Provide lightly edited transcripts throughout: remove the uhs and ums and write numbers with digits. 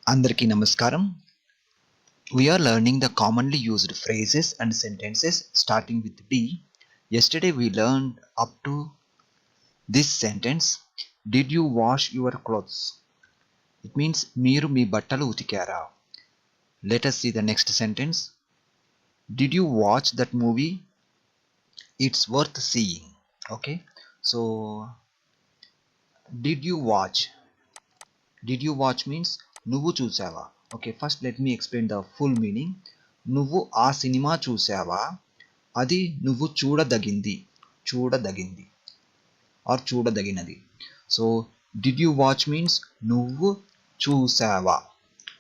Andarki Namaskaram. We are learning the commonly used phrases and sentences starting with D. Yesterday we learned up to this sentence. Did you wash your clothes? It means Meeru mi battalu utikara. Let us see the next sentence. Did you watch that movie? It's worth seeing. Okay. So did you watch? Did you watch means నువ్వు చూసావా. Okay, first let me explain the full meaning. నువ్వు ఆ cinema చూసావా, అది నువ్వు చూడదగింది, చూడదగింది or చూడదగినది. So did you watch means నువ్వు చూసావా,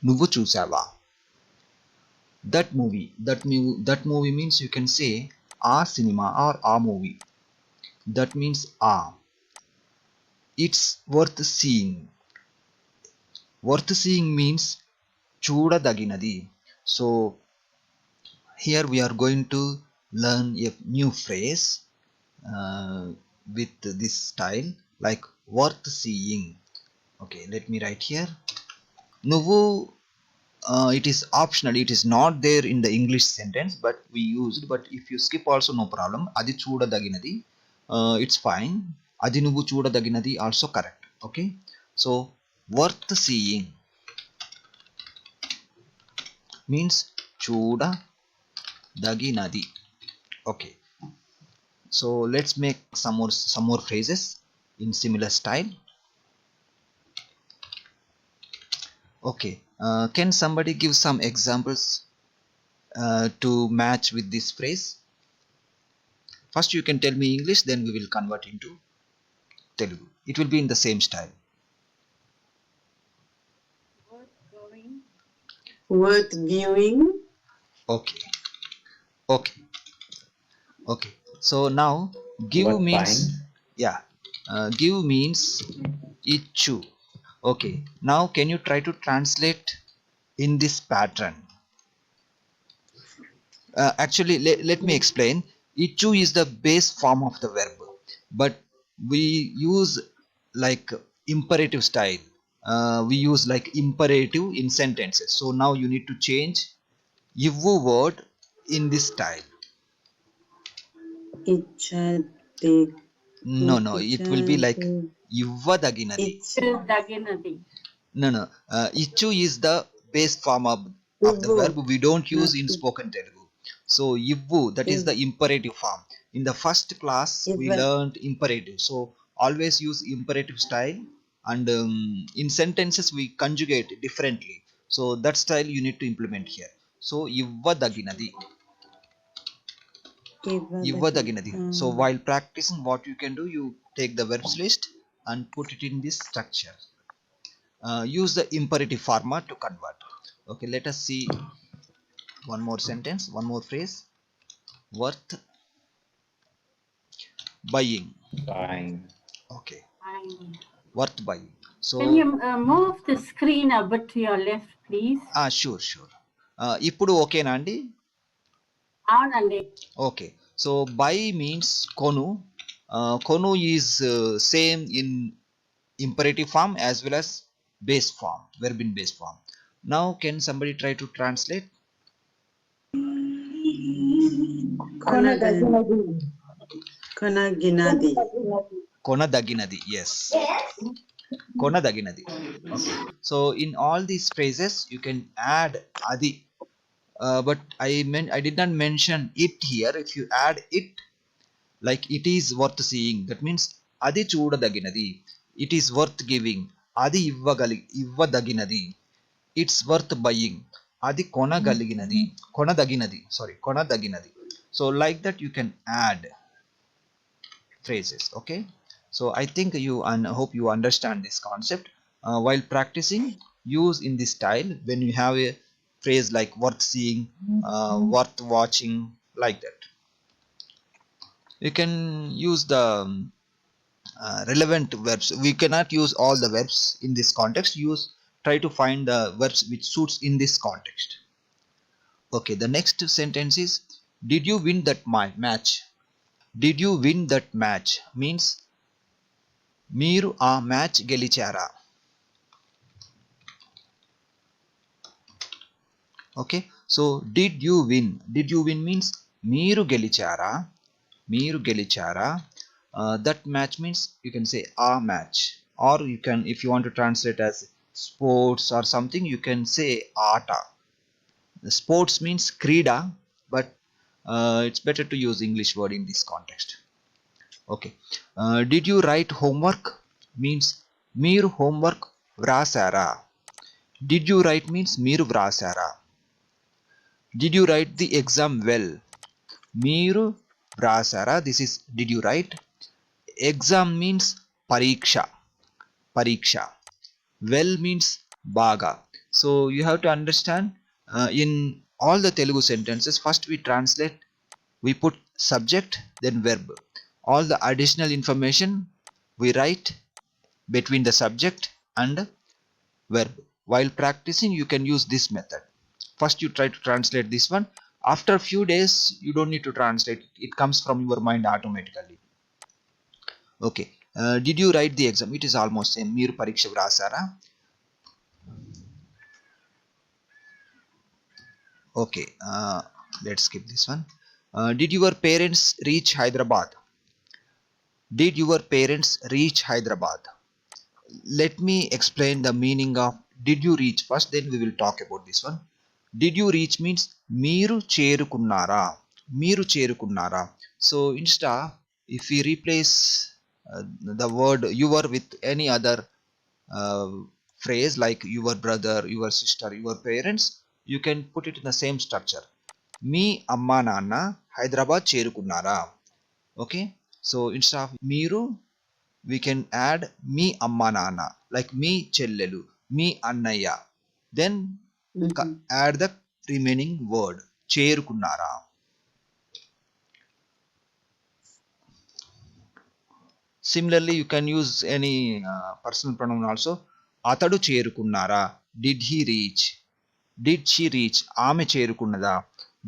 నువ్వు చూసావా. That movie means you can say ఆ సినిమా or ఆ movie. That means ఆ. It's worth seeing. Worth seeing means చూడదగినది. So here we are going to learn a new phrase with this style, like worth seeing. Okay, let me write here. నువ్వు, it is optional, it is not there in the English sentence, but we used. But if you skip also no problem. అది చూడదగినది, it's fine. అది నువ్వు చూడదగినది also correct. Okay, so worth seeing means చూడదగినది. Okay, so let's make some more phrases in similar style. Okay, can somebody give some examples to match with this phrase? First you can tell me English, then we will convert into Telugu. It will be in the same style. Worth viewing. Okay, okay, okay. So now give Worth means buying. yeah, give means ichu. Okay, now can you try to translate in this pattern? Actually, let me explain. Ichu is the base form of the verb, but we use like imperative style. We use like imperative in sentences. So now you need to change ivvu word in this style. Ichadi. No, it will be like ivvadaginadi. Ichadaginadi. No. Ichu is the base form of the verb we don't use in spoken Telugu. So ivvu, that is the imperative form. In the first class we learned imperative. So always use imperative style, and in sentences we conjugate differently. So that style you need to implement here. So ivvadaginadi. Ivvadaginadi. So while practicing, what you can do, you take the verbs list and put it in this structure. Use the imperative format to convert. Okay, let us see one more sentence, one more phrase. Worth buying. Buying. Okay, worth buying. So Can you move the screen a bit to your left, please? sure. ఇప్పుడు ఓకేనా అండి? అవునండి. Okay, so buy means konu. Konu is same in imperative form as well as base form, verb in base form. Now can somebody try to translate? Konaginadi. Konadaginadi, yes. Konadaginadi. Okay, so in all these phrases you can add adi, but I did not mention it here. If you add it, like it is worth seeing, that means adi చూడదగినది, it is worth giving, adi ఇవ్వదగినది, it's worth buying, adi కొనదగినది. So like that you can add phrases. Okay, so I think you and hope you understand this concept. While practicing, use in this style when you have a phrase like worth seeing, worth watching, like that. You can use the relevant verbs. We cannot use all the verbs in this context. Try to find the verbs which suits in this context. Okay, the next sentence is did you win that match? Did you win that match means మీరు ఆ match గెలిచారా. Okay, so did you win? Did you win means మీరు గెలిచారా, మీరు గెలిచారా. That match means you can say a match, or you can, if you want to translate as sports or something, you can say ఆట. Sports means krida, but it's better to use English word in this context. Okay, did you write homework means మీరు homework వ్రాసారా. Did you write means మీరు వ్రాసారా. Did you write the exam well? మీరు వ్రాసారా. This is did you write. Exam means pariksha. Pariksha. Well means baga. So you have to understand, in all the Telugu sentences, first we translate, we put subject, then verb. All the additional information we write between the subject and verb. While practicing, you can use this method. First you try to translate this one. After a few days, you don't need to translate, it comes from your mind automatically. Okay, did you write the exam? It is almost same. Meer pariksha vrasara. Okay, let's skip this one. Did your parents reach Hyderabad? Did your parents reach Hyderabad? Let me explain the meaning of did you reach first, then we will talk about this one. Did you reach means మీరు చేరుకున్నారా. మీరు చేరుకున్నారా. So instead, if we replace the word your with any other uh, phrase like your brother, your sister, your parents, you can put it in the same structure. మీ అమ్మా నాన్న Hyderabad చేరుకున్నారా. Okay, so instead of మీరు, we can add మీ అమ్మా నాన్న, like మీ చెల్లెలు, మీ అన్నయ్య, then add the remaining word చేరుకున్నారా. Similarly, you can use any personal pronoun also. అతడు చేరుకున్నారా. Did he reach? Did she reach? ఆమె చేరుకున్నదా.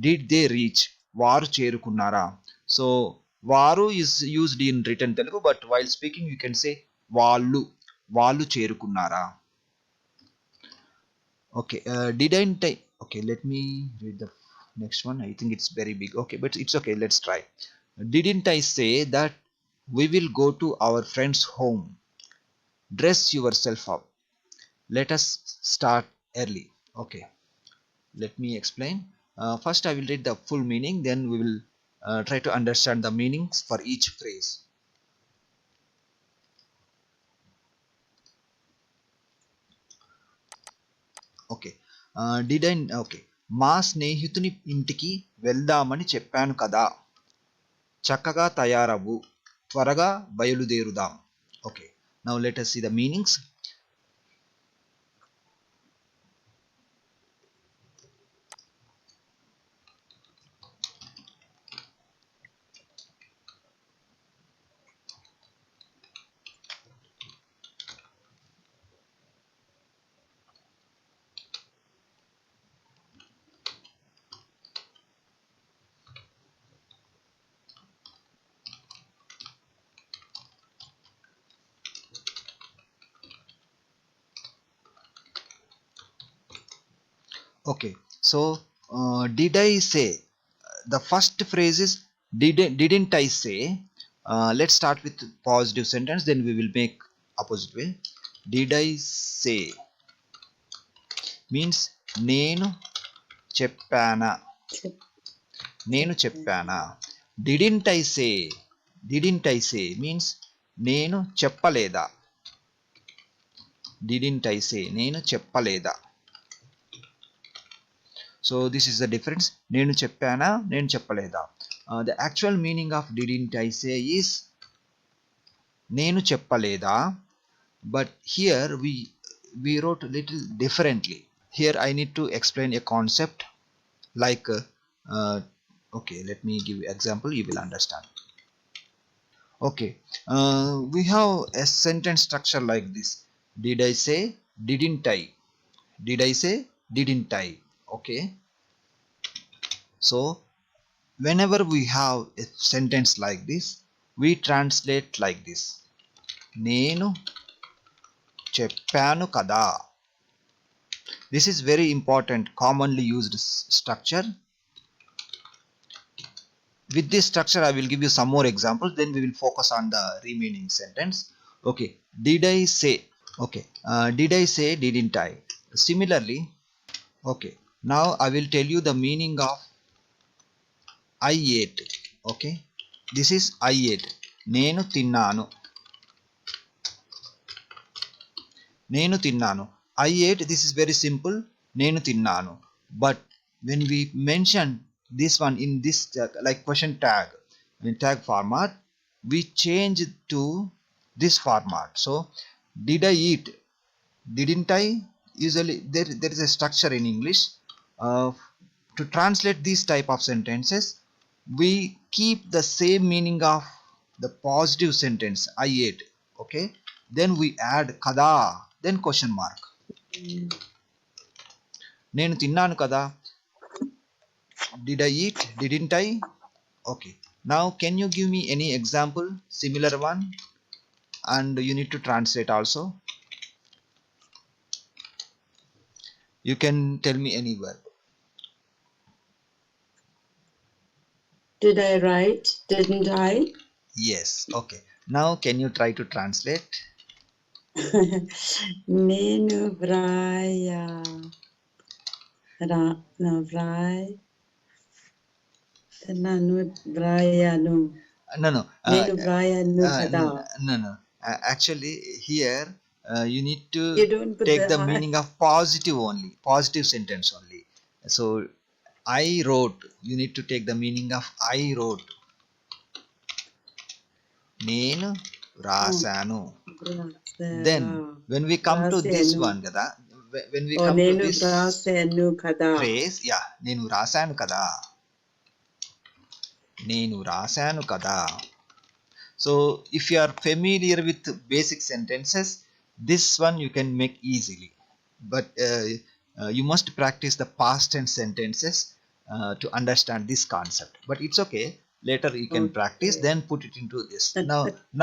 Did they reach? వారు చేరుకున్నారా. So వారు is used in written Telugu, but while speaking you can say వాళ్ళు, వాళ్ళు చేరుకున్నారా. Okay, didn't I, okay, let me read the next one. I think it's very big. Okay, but it's okay, let's try. Didn't I say that we will go to our friend's home? Dress yourself up, let us start early. Okay, let me explain. First I will read the full meaning, then we will try to understand the meanings for each phrase. Okay, డిడైన్. Okay, మా స్నేహితుని ఇంటికి వెళ్దామని చెప్పాను కదా. చక్కగా తయారవ్వు, త్వరగా బయలుదేరుదాం. Okay, now let us see the meanings. Okay, so did I say, the first phrase is didn't I say. Let's start with positive sentence, then we will make opposite way. Did I say means నేను చెప్పానా. నేను చెప్పానా. Didn't I say, didn't I say means నేను చెప్పలేదా. Didn't I say నేను చెప్పలేదా. So this is the difference. నేను చెప్పానా, నేను చెప్పలేదా. The actual meaning of didn't I say is నేను చెప్పలేదా, but here we wrote a little differently. Here I need to explain a concept like uh, okay, let me give you example, you will understand. Okay, we have a sentence structure like this. Did I say, didn't I. Did I say, didn't I. Okay, so whenever we have a sentence like this, we translate like this. నేను చెప్పాను కదా. This is very important, commonly used structure. With this structure, I will give you some more examples. Then we will focus on the remaining sentence. Okay. Did I say? Okay. Did I say? Didn't I? Similarly, okay. Now I will tell you the meaning of I ate. Okay. This is I ate. నేను తిన్నాను. నేను తిన్నాను. I ate. This is very simple. నేను తిన్నాను. But when we mention this one in this like question tag, in tag format, we change it to this format. So did I eat? Didn't I? Usually there is a structure in English. Uh, to translate these type of sentences, we keep the same meaning of the positive sentence I ate. Okay, then we add kada, then question mark. నేను తిన్నాను కదా. Did I eat? Didn't I? Okay, now can you give me any example similar one, and you need to translate also. You can tell me any word. Did I write? Didn't I? Yes. Okay, now can you try to translate? నేను నన్ను వ్రాయాను. No, no. నేను వ్రాయాను కదా. No, no. Actually, here you need to You don't put take the the I. meaning of positive only, positive sentence only. So, I wrote. You need to take the meaning of I wrote. నేను రాశాను. Then, when we come to this one, kada, when we come to నేను this వ్రాసాను కదా. phrase, yeah, నేను రాశాను కదా. నేను రాశాను కదా. So if you are familiar with basic sentences, this one you can make easily. But you must practice the past tense sentences to understand this concept. But it's okay. Later you can practice, then put it into this.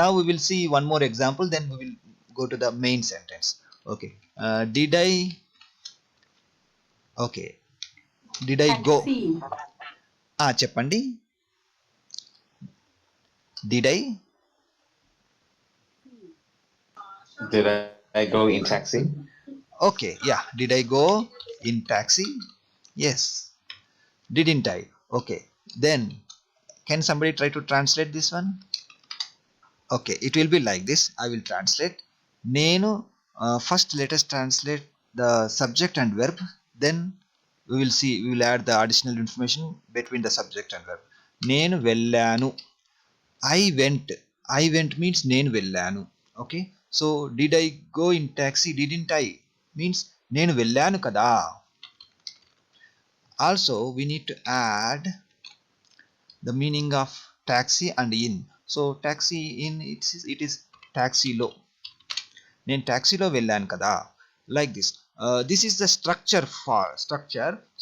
Now we will see one more example. Then we will go to the main sentence. Okay. Did I? Okay. Did I go? Taxi. Cheppandi. Did I? Did I go in taxi? Okay, yeah. Did I go in taxi? Yes. Didn't I? Okay. Then, can somebody try to translate this one? Okay, it will be like this. I will translate. Nenu. First, let us translate the subject and verb. Then, we will see. We will add the additional information between the subject and verb. Nenu vellanu. I went. I went means nenu vellanu. Okay. So, did I go in taxi? Didn't I? Means nenu vellanu kada. Also, we need to add the meaning of taxi and in. So taxi in, it is taxilo. నేను taxiలో వెళ్ళాను కదా. Like this. This is the structure.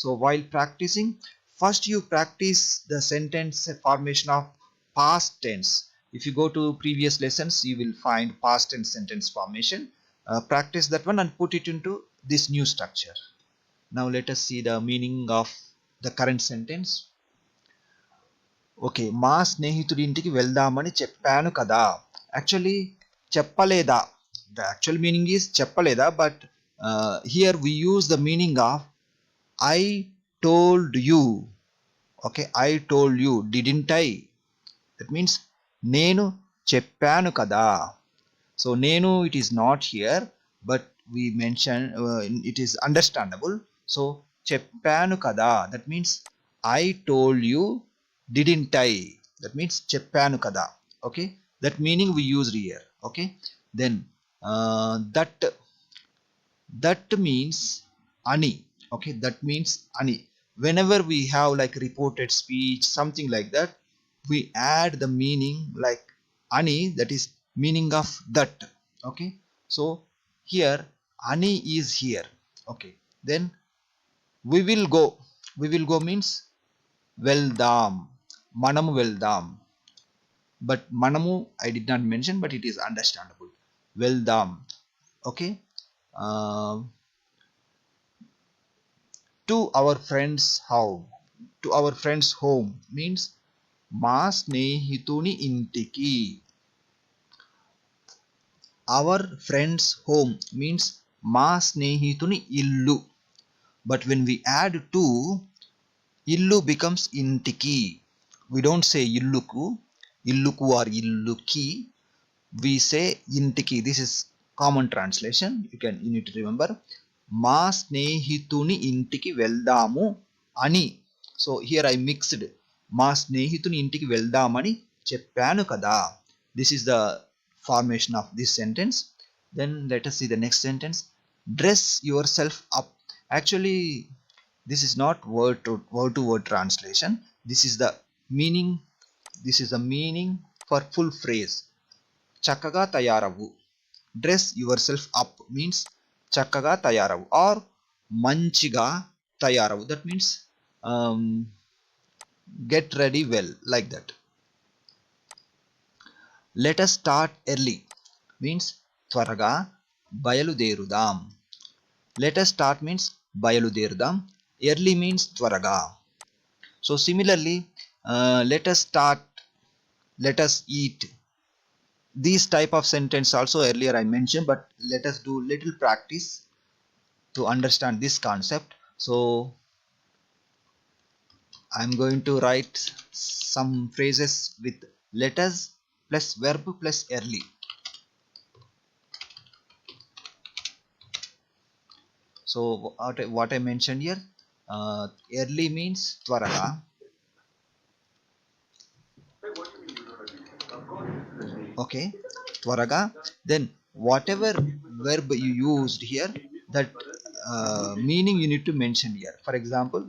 So while practicing, first you practice the sentence formation of past tense. If you go to previous lessons, you will find past tense sentence formation. Practice that one and put it into this new structure. Now let us see the meaning of the current sentence. Okay, మా స్నేహితుడి ఇంటికి వెళ్దామని చెప్పాను కదా. Actually చెప్పలేదా, the actual meaning is చెప్పలేదా, but here we use the meaning of I told you. Okay, I told you. Didn't I? That means నేను చెప్పాను కదా. సో నేను, it is not here, but we mention it is understandable. So చెప్పాను కదా, that means I told you. Didn't I? That means చెప్పాను కదా. Okay, that meaning we used here. Okay, then that means ani. Okay, that means ani. Whenever we have like reported speech, something like that, we add the meaning like ani, that is meaning of that. Okay, so here ani is here. Okay, then we will go. We will go means వెళ్దాం, మనము వెళ్దాం. But manamu I did not mention, but it is understandable. వెళ్దాం. Okay. to our friend's house. To our friend's home means మా స్నేహితుని ఇంటికి. Our friend's home means మా స్నేహితుని ఇల్లు. But when we add to, illu becomes intiki. We don't say illuku, illuku or illuki. We say intiki. This is common translation. You need to remember. మా స్నేహితుని ఇంటికి వెళ్దాము అని. So here I mixed. మా స్నేహితుని ఇంటికి వెళ్దామని చెప్పాను కదా. This is the formation of this sentence. Then let us see the next sentence. Dress yourself up. Actually, this is not word to word translation. This is the meaning. This is the meaning for full phrase. చక్కగా తయారవు. Dress yourself up means చక్కగా తయారవు or మంచిగా తయారవు. That means get ready well, like that. Let us start early means త్వరగా బయలుదేరుదాం. Let us start means బయలుదేరుదాం. Early means త్వరగా. So similarly, let us start, let us eat. These type of sentence also earlier I mentioned, but let us do little practice to understand this concept. So I'm going to write some phrases with let us plus verb plus early. So what I mentioned here, early means త్వరగా. Okay, త్వరగా. Then whatever verb you used here, that meaning you need to mention here. For example,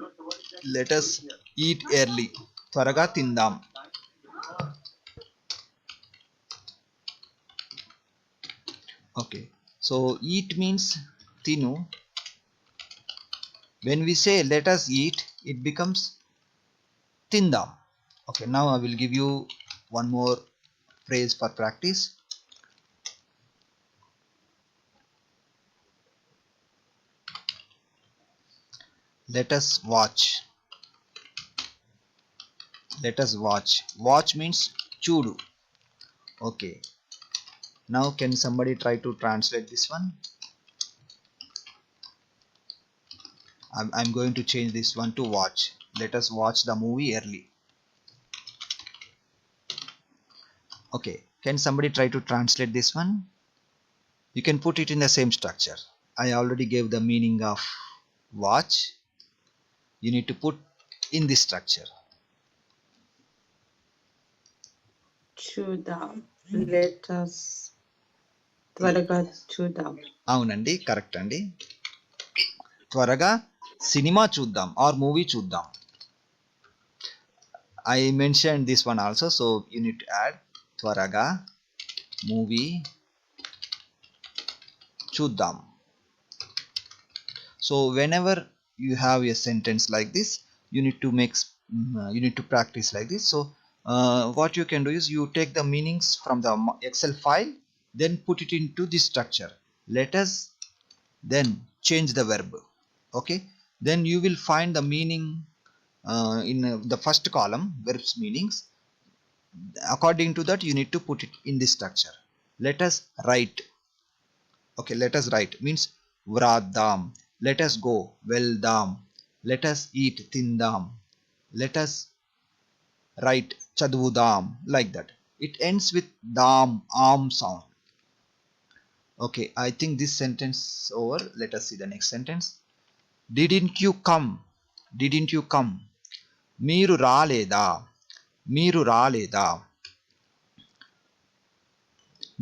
let us eat early. త్వరగా తిందాం. Okay, so eat means tinu. When we say let us eat, it becomes tindam. Okay, now I will give you one more phrase for practice. Let us watch. Let us watch. Watch means chudu. Okay, now can somebody try to translate this one? I'm going to change this one to watch. Let us watch the movie early. Okay, can somebody try to translate this one? You can put it in the same structure. I already gave the meaning of watch. You need to put in this structure. చూద్దాం. Let us త్వరగా చూద్దాం. అవునండి, correct అండి. త్వరగా cinema చూద్దాం are movie చూద్దాం. I mentioned this one also, so you need to add త్వరగా movie చూద్దాం. So whenever you have a sentence like this, you need to practice like this. So what you can do is you take the meanings from the Excel file, then put it into this structure. Let us then change the verb. Okay, then you will find the meaning in the first column, verbs meanings. According to that, you need to put it in this structure. Let us write. Okay, let us write means వ్రాద్దాం. Let us go, వెళ్దాం. Let us eat, తిందాం. Let us write, చదువుదాం, like that. It ends with dam, arm sound. Okay, I think this sentence over. Let us see the next sentence. Didn't you come? Didn't you come? మీరు రాలేదా? మీరు రాలేదా?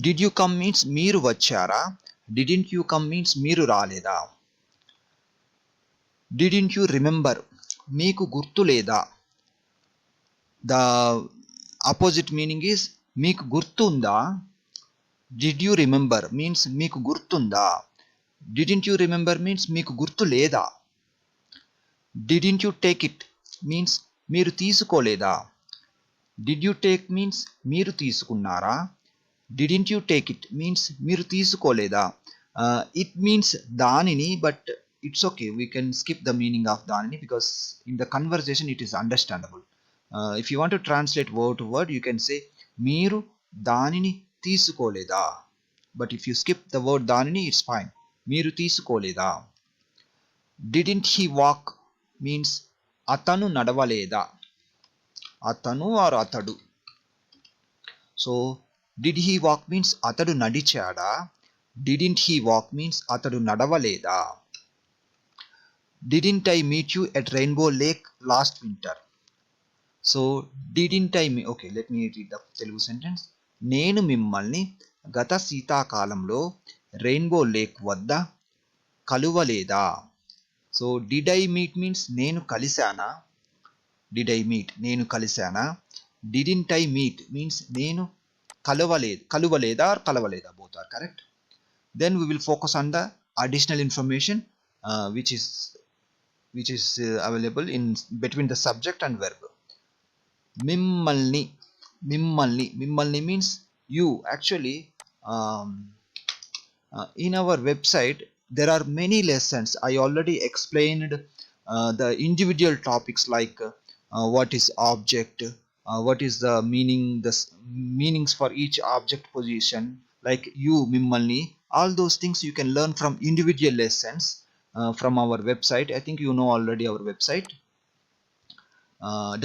Did you come means మీరు వచ్చారా? Didn't you come means మీరు రాలేదా? Didn't you remember? మీకు గుర్తు లేదా? The opposite meaning is మీకు గుర్తుందా? Did you remember means మీకు గుర్తుందా? Didn't you remember means మీకు గుర్తు లేదా? Didn't you take it means మీరు తీసుకోలేదా? Did you take means మీరు తీసుకున్నారా? Didn't you take it means మీరు తీసుకోలేదా? It means దానిని, but it's okay, we can skip the meaning of danini because in the conversation it is understandable. If you want to translate word to word, you can say మీరు దానిని తీసుకోలేదా. But if you skip the word danini, it's fine. మీరు తీసుకోలేదా. Didn't he walk means అతను నడవలేదా. అతను or అతడు. So did he walk means అతడు నడిచాడా. Didn't he walk means అతడు నడవలేదా. Didn't I meet you at Rainbow Lake last winter. So didn't I meet, okay, let me read the Telugu sentence. నేను మిమ్మల్ని గత శీతాకాలంలో rainbow lake వద్ద కలువలేదా. So did I meet means నేను కలిశానా. Did I meet నేను కలిశానా. డిడింట్ ఐ మీట్ మీన్స్ నేను కలువలేదా or కలవలేదా, both are correct. Then we will focus on the additional information which is available in between the subject and verb. Mimmalni. Mimmalni means you. Actually, um, in our website there are many lessons. I already explained the individual topics like what is object, what is the meaning, meanings for each object position, like you, mimmalni. All those things you can learn from individual lessons from our website. I think you know already our website,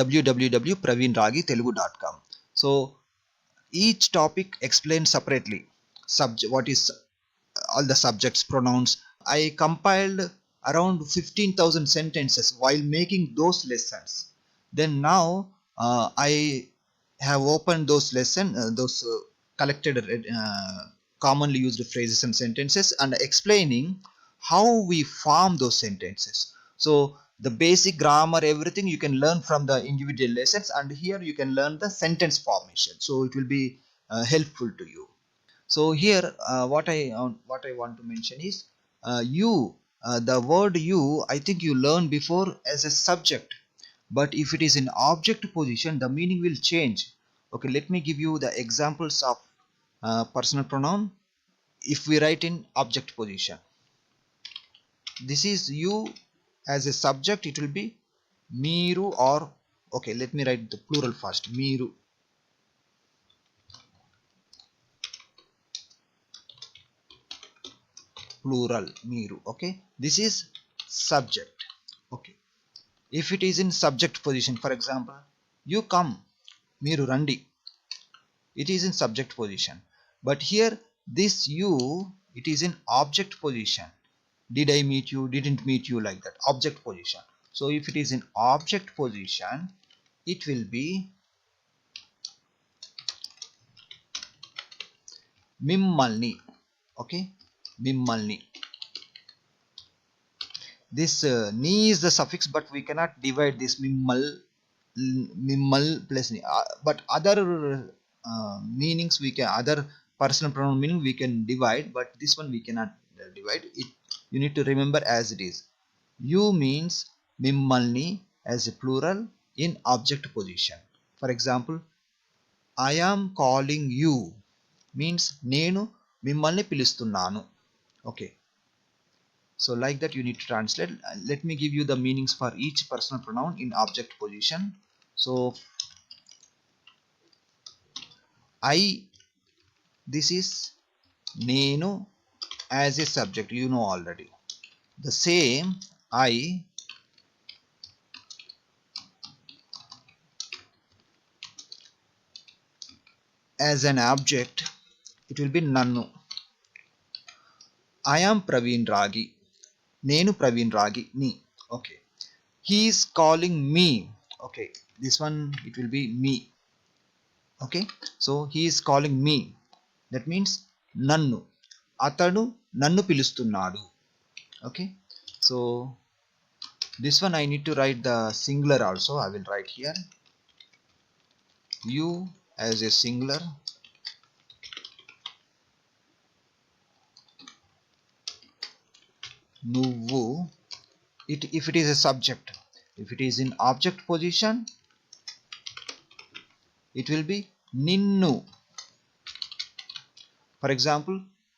www.praveenragitelugu.com. So each topic explained separately. What is all the subjects, pronouns. I compiled around 15,000 sentences while making those lessons. Then now I have opened those those collected commonly used phrases and sentences and explaining how we form those sentences. So the basic grammar, everything you can learn from the individual lessons, and here you can learn the sentence formation. So it will be helpful to you. So here what I want to mention is you. The word you, I think you learned before as a subject, but if it is in object position the meaning will change. Okay, let me give you the examples of personal pronoun. If we write in object position, this is you. As a subject it will be miru, or okay, let me write the plural first. Miru. Plural miru. Okay, this is subject. Okay, if it is in subject position, for example, you come, miru randi, it is in subject position. But here this you, it is in object position. Did I meet you, didn't meet you, like that, object position. So if it is in object position it will be mimmalni. Okay, mimmalni. This ni is the suffix, but we cannot divide this mimmal plus ni. But other meanings we can, other personal pronoun meaning we can divide, but this one we cannot divide it. You need to remember as it is. You means mimmalni as a plural in object position. For example, I am calling you means నేను మిమ్మల్ని పిలుస్తున్నాను. Okay, so like that you need to translate. Let me give you the meanings for each personal pronoun in object position. So I, this is nenu as a subject, you know already. The same I as an object, it will be nannu. I am Praveen Ragi, nenu Praveen Ragi ni. Okay, he is calling me. Okay, this one it will be me. Okay, so he is calling me, that means nannu. Atadu nannu pilustunnadu. Okay, so this one I need to write the singular also. I will write here you as a singular, nuvu. If it is a subject, if it is in object position it will be ninnu. For example,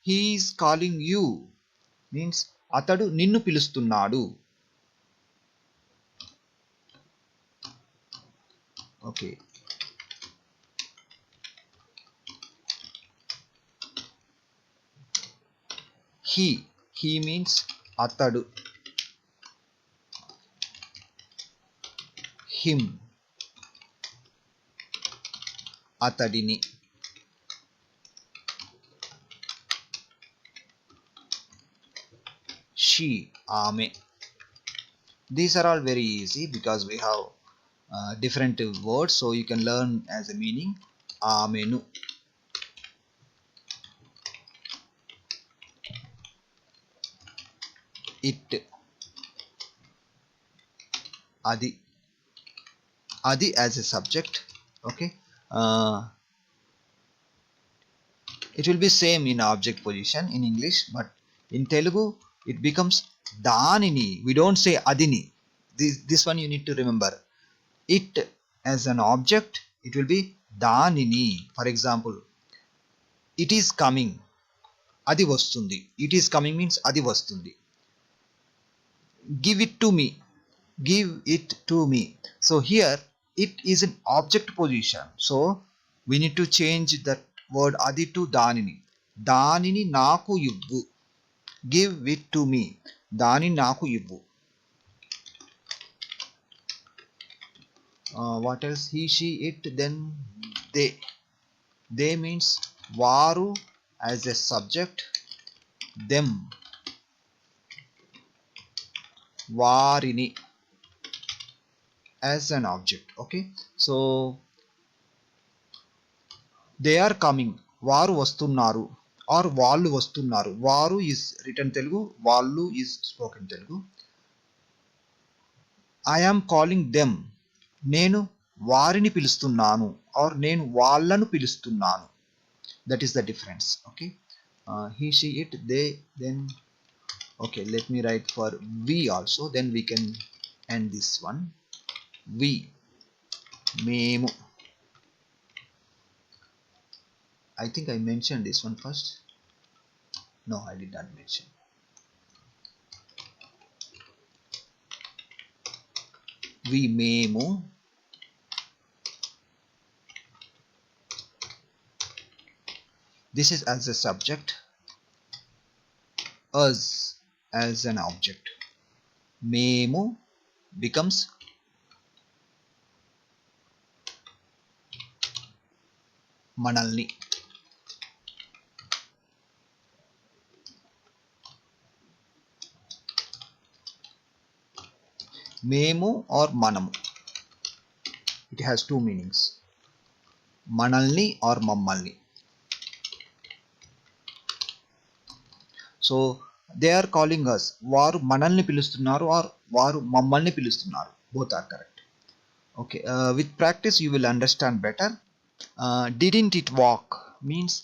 he is calling you means అతడు నిన్ను పిలుస్తున్నాడు. Okay, he means అతడు, him అతడిని, she ఆమె. These are all very easy because we have different words, so you can learn as a meaning. ఆమెను, it అది, అది as a subject. Okay, it will be same in object position in English, but in Telugu it becomes danini. We don't say adini. This one you need to remember. It as an object, it will be danini. For example, it is coming, అది వస్తుంది. It is coming means అది వస్తుంది. Give it to me, give it to me. So here it is an object position, so we need to change that word adi to danini. Danini naku ivvu, give it to me, dani naku ivvu. What else? He, she, it, then they means varu as a subject, them varini as an object. Okay, so they are coming, వారు వస్తున్నారు, or వాళ్ళు వస్తున్నారు. వారు is written Telugu, వాళ్ళు is spoken Telugu. I am calling them, నేను వారిని పిలుస్తున్నాను, or నేను వాళ్ళను పిలుస్తున్నాను. That is the difference. Okay, he, she, it, they, then. Okay, let me write for we also, then we can end this one. We, మేము. I think I mentioned this one first. No, I did not mention. We, మేము. This is as a subject, us as an object. మేము becomes మనల్ని. మేము or మనము, it has two meanings, మనల్ని or మమ్మల్ని. So they are calling us, వారు మనల్ని పిలుస్తున్నారు or వారు మమ్మల్ని పిలుస్తున్నారు. Both are correct. Okay, with practice you will understand better. Didn't it walk means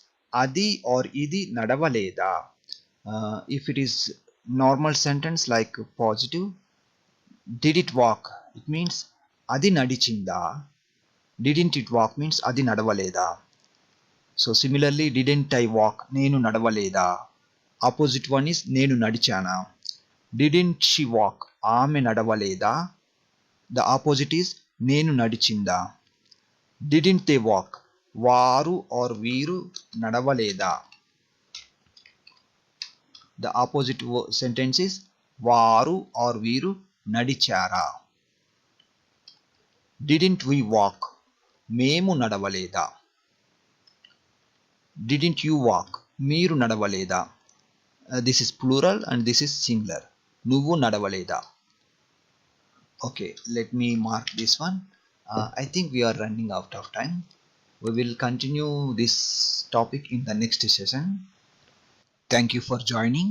అది or ఇది నడవలేదా. If it is normal sentence like positive, did it walk, it means అది నడిచిందా. Didn't it walk means అది నడవలేదా. So similarly, didn't I walk, నేను నడవలేదా. Opposite one is నేను నడిచానా. Didn't she walk, ఆమె నడవలేదా. The opposite is నేను నడిచిందా. Didn't they walk, వారు or వీరు నడవలేదా. The opposite sentence is వారు or వీరు నడిచారా. Didn't we walk, మేము నడవలేదా. Didn't you walk, మీరు నడవలేదా. This is plural and this is singular. నువ్వు నడవలేదా. Okay, let me mark this one. I think we are running out of time. We will continue this topic in the next session. Thank you for joining.